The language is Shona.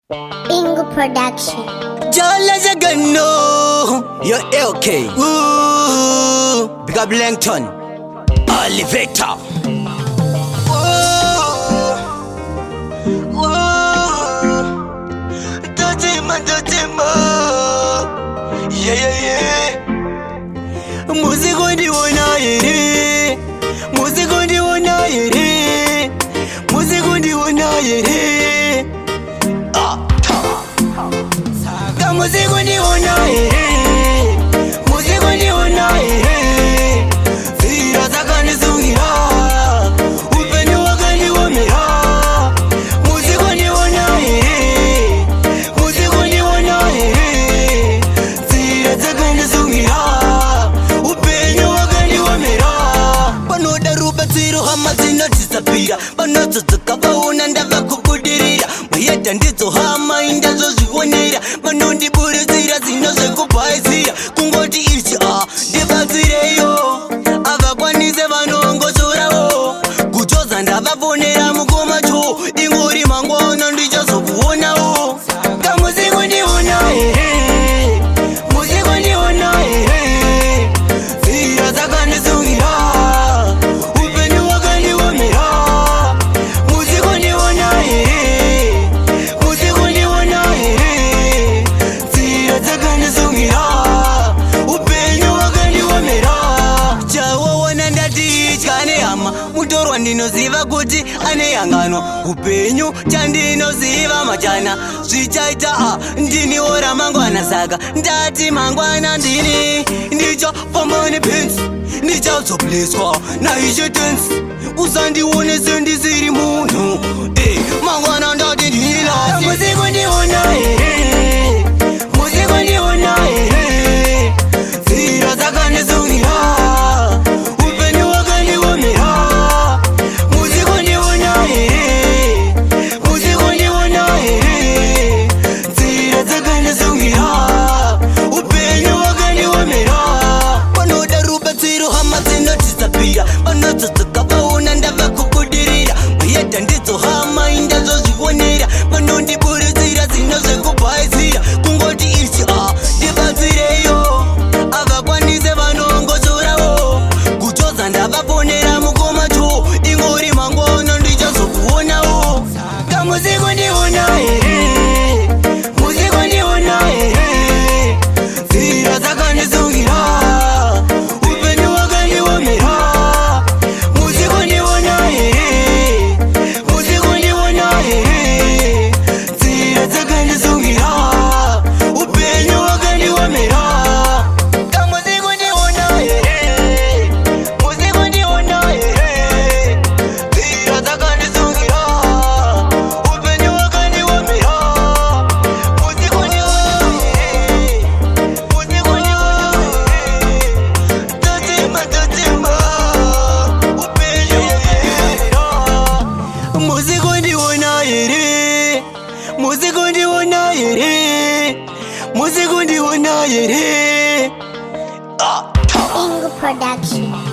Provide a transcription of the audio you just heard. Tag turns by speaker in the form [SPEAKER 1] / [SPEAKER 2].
[SPEAKER 1] Bingo Production.
[SPEAKER 2] Jala Jagano, you're LK. Ooh, Big up Langton, Olivetor. Music ndi wona yere, music ndi wona yere, music ndi wona yere. Ka music ndi wona yere, music ndi wona yere. Zira zakanizungira, upenyu wakandi womera. Music ndi wona yere, music ndi wona yere. Zira zakanizungira. Hamazina tisapira vanotsoka vaona ndava kubudirira muyedha ndidzo hama indazo zvionera vanondiburudzira zino zvekubhaizira kungoti ichi ndibatsireyo avakwanise vanongozorawo kuchoza ndavafonera mukoma cho ingori mangwana ndichazokuonawo kamuziku ndiona here muziku ndiona here zira dzakandizungira mutorwa ndinoziva kuti ane yangano upenyu chandinoziva machana zvichaita ndiniwo ramangwana saka ndati mangwana ndini ndicho fomboni pensi ndichazobleswa naishe tensi usandione sendisiri munhu mangwana ndati ndinilasi musiku ndiona here musiku ndiona here zira dzakandizungira vanotsoka vaona ndava kubudirira muyedha ndidzo hama indazo zvionera vanondiburudzira zino zvekubhaizira kungoti ichi ndibatsireyo avakwanise vanongozorawo kuchoza ndavafonera mukoma cho ingori mangwana ndichazokuonawo kamuziku ndiona here muziku ndiona here zira dzakandizungira musiku ndiona here musiku ndiona here
[SPEAKER 1] Bingo Production.